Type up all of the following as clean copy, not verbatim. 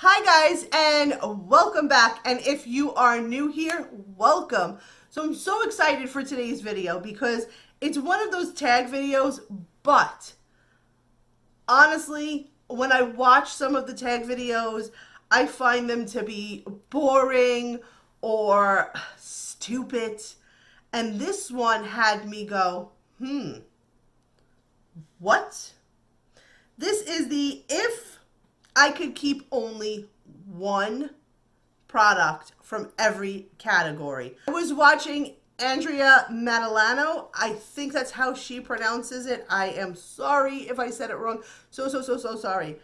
Hi guys, and welcome back. And if you are new here, welcome. So I'm so excited for today's video because it's one of those tag videos, but honestly, when I watch some of the tag videos, I find them to be boring or stupid. And this one had me go, what? This is the if I could keep only one product from every category. I was watching Andrea Matilliano. I think that's how she pronounces it. I am sorry if I said it wrong. So sorry.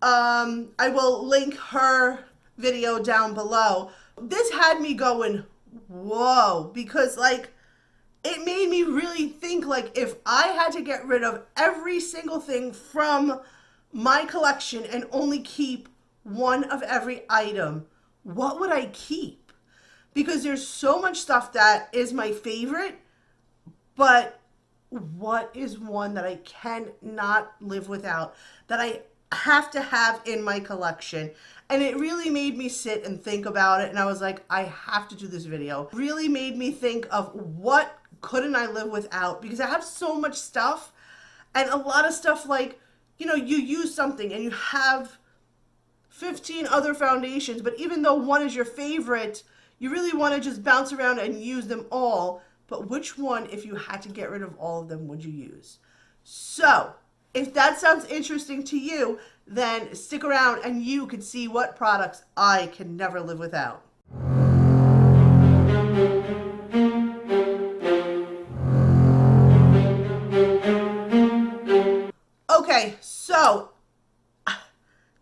I will link her video down below. This had me going, whoa, because it made me really think if I had to get rid of every single thing from my collection and only keep one of every item, what would I keep? Because there's so much stuff that is my favorite, but what is one that I cannot live without, that I have to have in my collection? And it really made me sit and think about it, and I was like, I have to do this video. It really made me think of what couldn't I live without, because I have so much stuff, and a lot of stuff you use something and you have 15 other foundations, but even though one is your favorite, you really want to just bounce around and use them all. But which one, if you had to get rid of all of them, would you use? So if that sounds interesting to you, then stick around and you can see what products I can never live without. Okay, so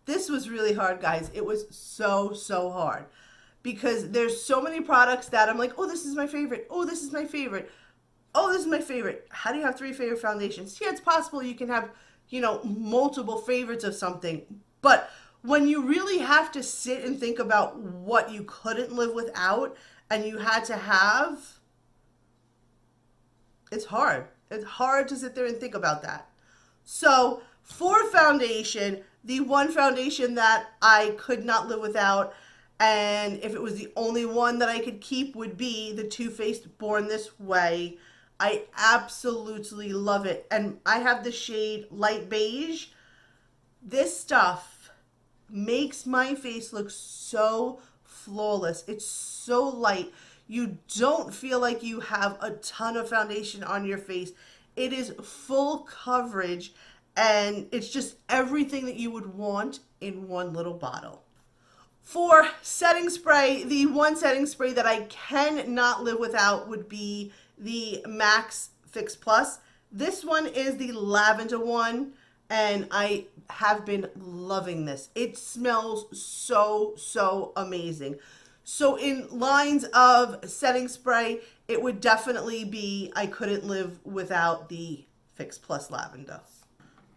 this was really hard, guys. It was so hard because there's so many products that I'm like, oh, this is my favorite. Oh, this is my favorite. Oh, this is my favorite. How do you have three favorite foundations? Yeah, it's possible you can have, multiple favorites of something. But when you really have to sit and think about what you couldn't live without and you had to have, it's hard. It's hard to sit there and think about that. So for foundation, the one foundation that I could not live without, and if it was the only one that I could keep, would be the Too Faced Born This Way. I absolutely love it. And I have the shade Light Beige. This stuff makes my face look so flawless. It's so light. You don't feel like you have a ton of foundation on your face. It is full coverage, and it's just everything that you would want in one little bottle. For setting spray, the one setting spray that I cannot live without would be the MAC Fix Plus. This one is the lavender one, and I have been loving this. It smells so amazing. So in lines of setting spray, it would definitely be, I couldn't live without the Fix Plus Lavender.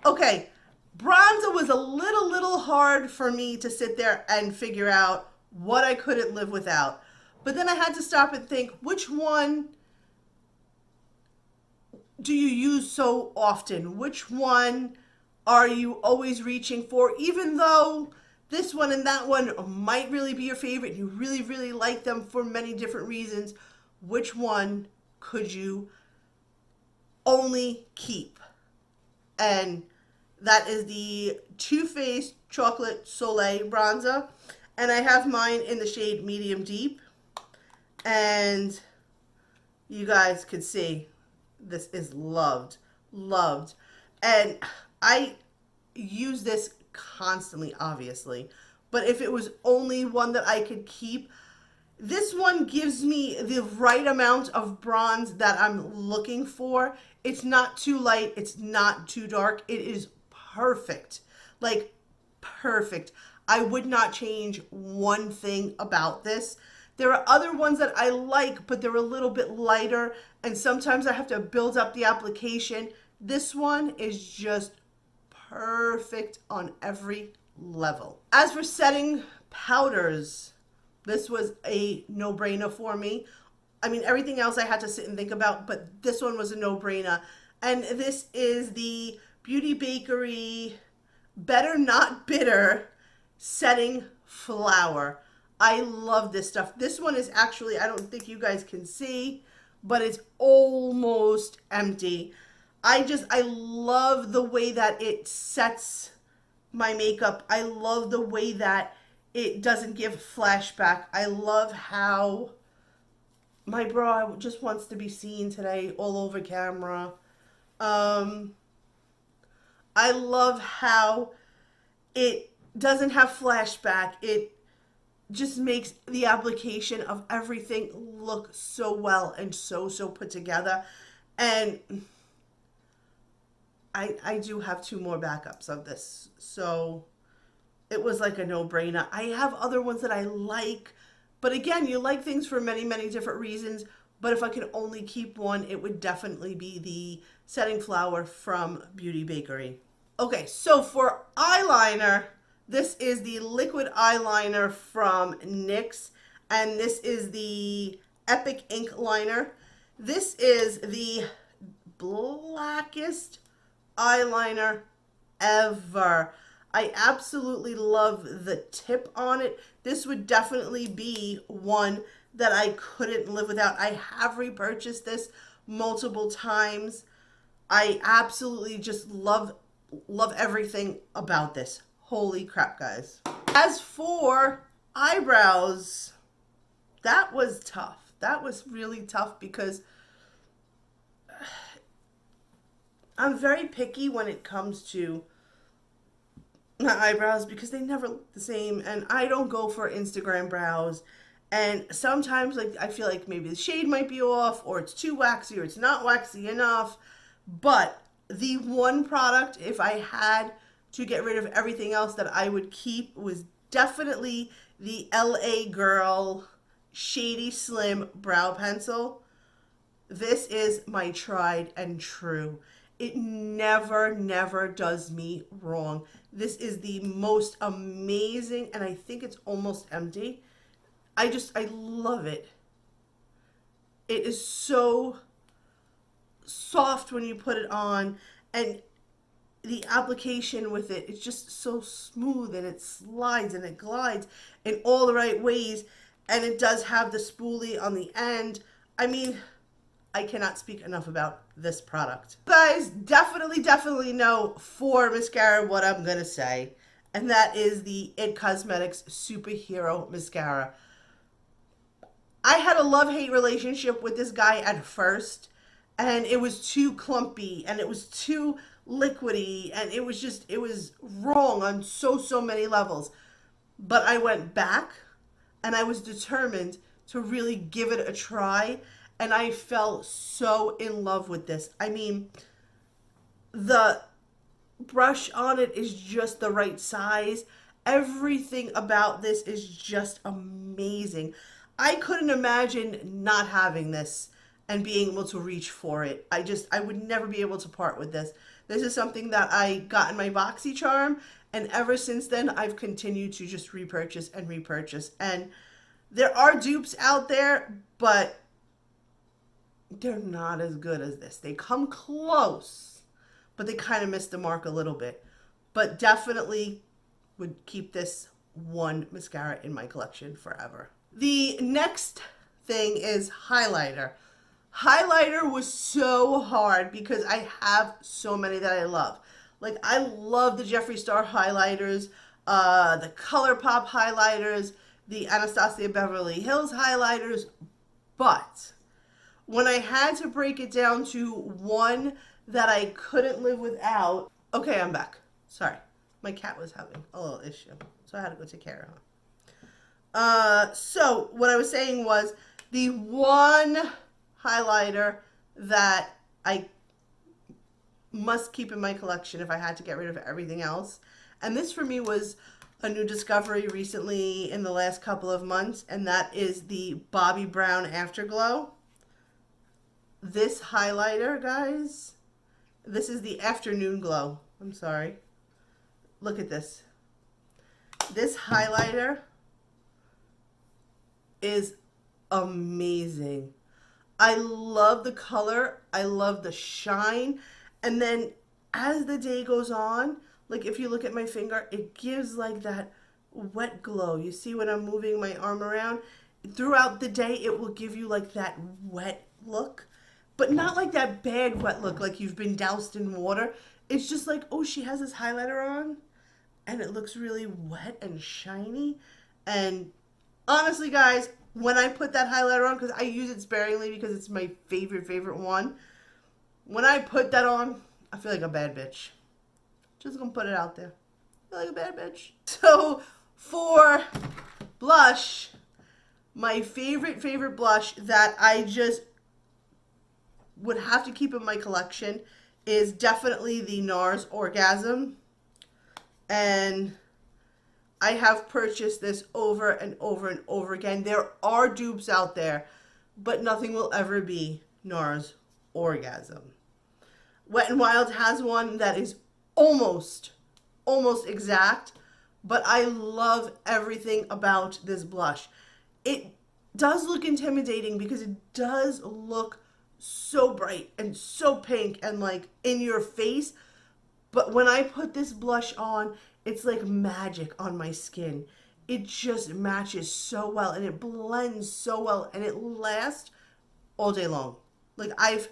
Okay, bronzer was a little hard for me to sit there and figure out what I couldn't live without. But then I had to stop and think, which one do you use so often? Which one are you always reaching for? Even though this one and that one might really be your favorite, you really like them for many different reasons, which one could you only keep? And that is the Too Faced Chocolate Soleil Bronzer. And I have mine in the shade Medium Deep. And you guys could see this is loved. And I use this constantly, obviously. But if it was only one that I could keep, this one gives me the right amount of bronze that I'm looking for. It's not too light. It's not too dark. It is perfect. Like, perfect. I would not change one thing about this. There are other ones that I like, but they're a little bit lighter, and sometimes I have to build up the application. This one is just perfect on every level. As for setting powders, this was a no-brainer for me. I mean, everything else I had to sit and think about, but this one was a no-brainer. And this is the Beauty Bakery Better Not Bitter setting flower. I love this stuff. This one is actually, I don't think you guys can see, but it's almost empty. I love the way that it sets my makeup. I love the way that it doesn't give flashback. I love how my bra just wants to be seen today all over camera. I love how it doesn't have flashback. It just makes the application of everything look so well and so put together. And I do have 2 more backups of this, so it was like a no-brainer. I have other ones that I like, but again, you like things for many different reasons. But if I could only keep one, it would definitely be the setting flower from Beauty Bakery. Okay, so for eyeliner, this is the liquid eyeliner from NYX, and this is the Epic Ink Liner. This is the blackest eyeliner ever. I absolutely love the tip on it. This would definitely be one that I couldn't live without. I have repurchased this multiple times. I absolutely just love everything about this. Holy crap, guys. As for eyebrows, that was tough. That was really tough because I'm very picky when it comes to my eyebrows because they never look the same, and I don't go for Instagram brows. And sometimes, like, I feel like maybe the shade might be off, or it's too waxy, or it's not waxy enough. But the one product, if I had to get rid of everything else, that I would keep was definitely the LA Girl Shady Slim Brow Pencil. This is my tried and true. It never does me wrong. This is the most amazing, and I think it's almost empty. I love it. It is so soft when you put it on, and the application with it is just so smooth, and it slides and it glides in all the right ways, and it does have the spoolie on the end. I mean, I cannot speak enough about this product. You guys definitely know for mascara what I'm gonna say, and that is the IT Cosmetics Superhero Mascara. I had a love-hate relationship with this guy at first, and it was too clumpy, and it was too liquidy, and it was wrong on so many levels. But I went back, and I was determined to really give it a try, and I fell so in love with this. I mean, the brush on it is just the right size. Everything about this is just amazing. I couldn't imagine not having this and being able to reach for it. I would never be able to part with this. This is something that I got in my BoxyCharm, and ever since then, I've continued to just repurchase and repurchase. And there are dupes out there, but they're not as good as this. They come close, but they kind of missed the mark a little bit. But definitely would keep this one mascara in my collection forever. The next thing is highlighter. Highlighter was so hard because I have so many that I love. Like, I love the Jeffree Star highlighters, the ColourPop highlighters, the Anastasia Beverly Hills highlighters, but when I had to break it down to one that I couldn't live without, okay, I'm back. Sorry, my cat was having a little issue, so I had to go take care of her. So what I was saying was the one highlighter that I must keep in my collection if I had to get rid of everything else. And this for me was a new discovery recently in the last couple of months, and that is the Bobbi Brown Afterglow. This highlighter, guys, this is the Afternoon Glow. I'm sorry. Look at this. This highlighter is amazing. I love the color. I love the shine. And then as the day goes on, like if you look at my finger, it gives like that wet glow. You see when I'm moving my arm around? Throughout the day, it will give you like that wet look, but not like that bad wet look like you've been doused in water. It's just like, oh, she has this highlighter on and it looks really wet and shiny. And honestly, guys, when I put that highlighter on, because I use it sparingly because it's my favorite one, when I put that on, I feel like a bad bitch. Just gonna put it out there. I feel like a bad bitch. So for blush, my favorite blush that I just would have to keep in my collection is definitely the NARS Orgasm. And I have purchased this over and over again. There are dupes out there, but nothing will ever be NARS Orgasm. Wet n Wild has one that is almost exact, but I love everything about this blush. It does look intimidating because it does look so bright and so pink and like in your face, but when I put this blush on, it's like magic on my skin. It just matches so well and it blends so well and it lasts all day long. Like I've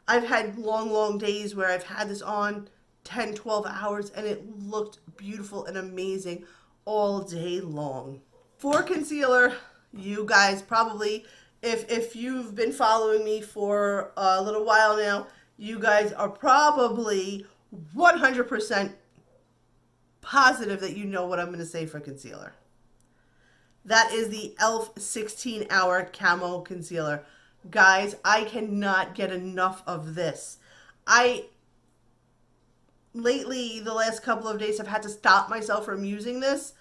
had long days where I've had this on 10, 12 hours and it looked beautiful and amazing all day long. For concealer, you guys probably, if you've been following me for a little while now, you guys are probably 100% positive that you know what I'm going to say for concealer. That is the e.l.f. 16-Hour Camo Concealer. Guys, I cannot get enough of this. Lately, the last couple of days, I've had to stop myself from using this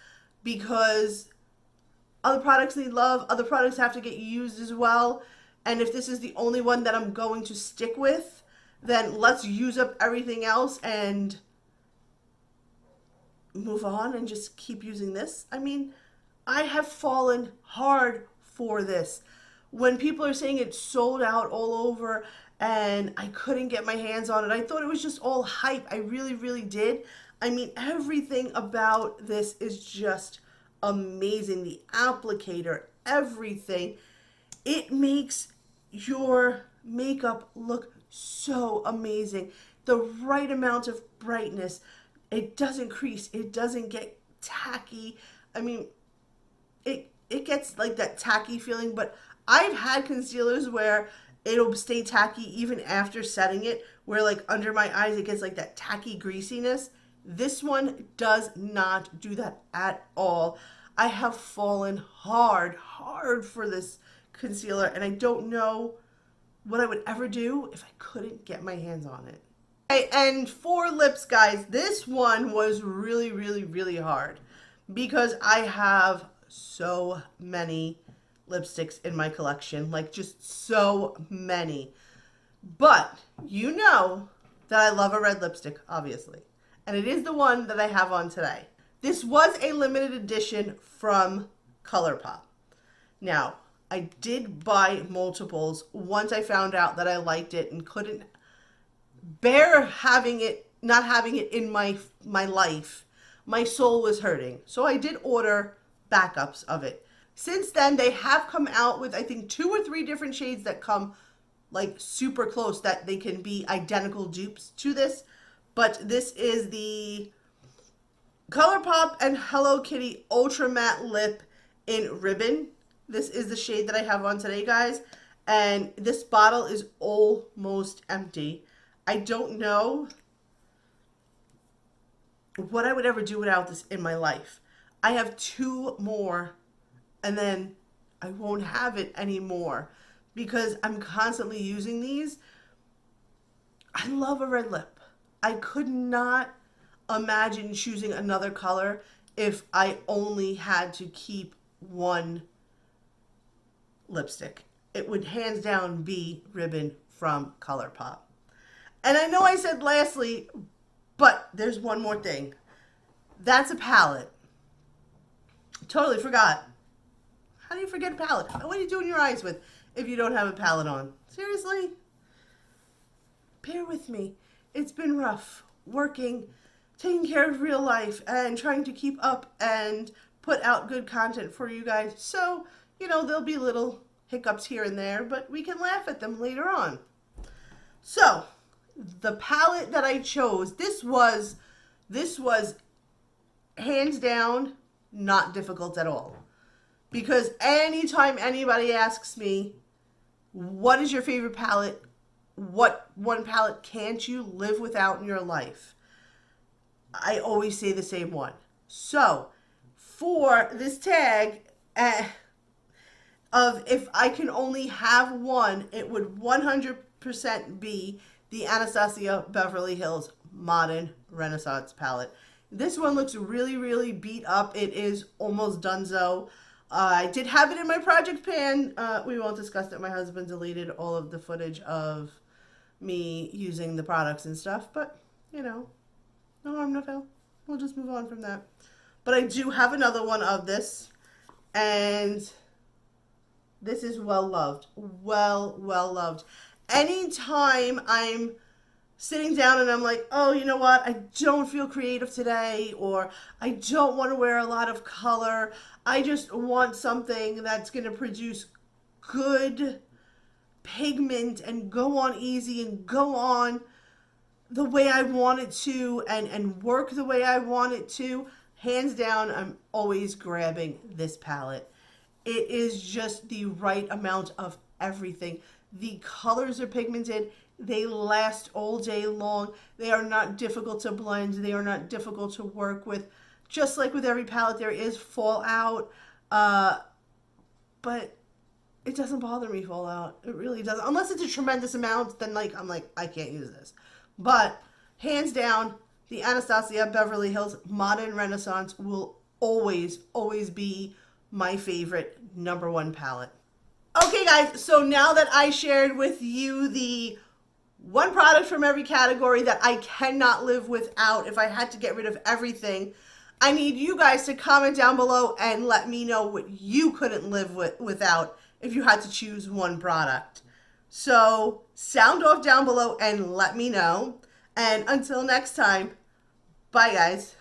because other products need love. Other products have to get used as well. And if this is the only one that I'm going to stick with, then let's use up everything else and move on and just keep using this. I mean, I have fallen hard for this. When people are saying it's sold out all over and I couldn't get my hands on it, I thought it was just all hype. I really did. I mean, everything about this is just amazing. The applicator, everything. It makes your makeup look so amazing. The right amount of brightness. It doesn't crease. It doesn't get tacky. I mean, it gets like that tacky feeling, but I've had concealers where it'll stay tacky even after setting it, where like under my eyes it gets like that tacky greasiness. This one does not do that at all. I have fallen hard for this concealer, and I don't know what I would ever do if I couldn't get my hands on it. Okay, and for lips, guys, this one was really hard because I have so many lipsticks in my collection, like just so many. But you know that I love a red lipstick, obviously, and it is the one that I have on today. This was a limited edition from ColourPop. Now, I did buy multiples once I found out that I liked it and couldn't bear not having it in my life. My soul was hurting. So I did order backups of it. Since then, they have come out with, I think, 2 or 3 different shades that come like super close that they can be identical dupes to this. But this is the ColourPop and Hello Kitty Ultra Matte Lip in Ribbon. This is the shade that I have on today, guys. And this bottle is almost empty. I don't know what I would ever do without this in my life. I have 2 more and then I won't have it anymore because I'm constantly using these. I love a red lip. I could not imagine choosing another color if I only had to keep one lipstick. It would hands down be Ribbon from ColourPop. And I know I said lastly, but there's one more thing. That's a palette. Totally forgot. How do you forget a palette? What are you doing your eyes with if you don't have a palette on? Seriously? Bear with me. It's been rough working, taking care of real life, and trying to keep up and put out good content for you guys. So, there'll be little hiccups here and there, but we can laugh at them later on. So, the palette that I chose, this was hands down not difficult at all. Because anytime anybody asks me, what is your favorite palette? What one palette can't you live without in your life? I always say the same one. So, for this tag of if I can only have one, it would 100% be the Anastasia Beverly Hills Modern Renaissance palette. This one looks really, really beat up. It is almost donezo. I did have it in my project pan. We won't discuss it. My husband deleted all of the footage of me using the products and stuff, but no harm, no foul. We'll just move on from that. But I do have another one of this, and this is well loved. Well loved. Anytime I'm sitting down and I'm like, oh, you know what? I don't feel creative today, or I don't want to wear a lot of color. I just want something that's going to produce good pigment and go on easy and go on the way I want it to and work the way I want it to. Hands down, I'm always grabbing this palette. It is just the right amount of everything. The colors are pigmented. They last all day long. They are not difficult to blend. They are not difficult to work with. Just like with every palette, there is fallout. But it doesn't bother me fallout. It really doesn't. Unless it's a tremendous amount, then I'm like, I can't use this. But hands down, the Anastasia Beverly Hills Modern Renaissance will always be my favorite #1 palette. Okay guys, so now that I shared with you the one product from every category that I cannot live without if I had to get rid of everything, I need you guys to comment down below and let me know what you couldn't live without if you had to choose one product. So sound off down below and let me know. And until next time, bye guys.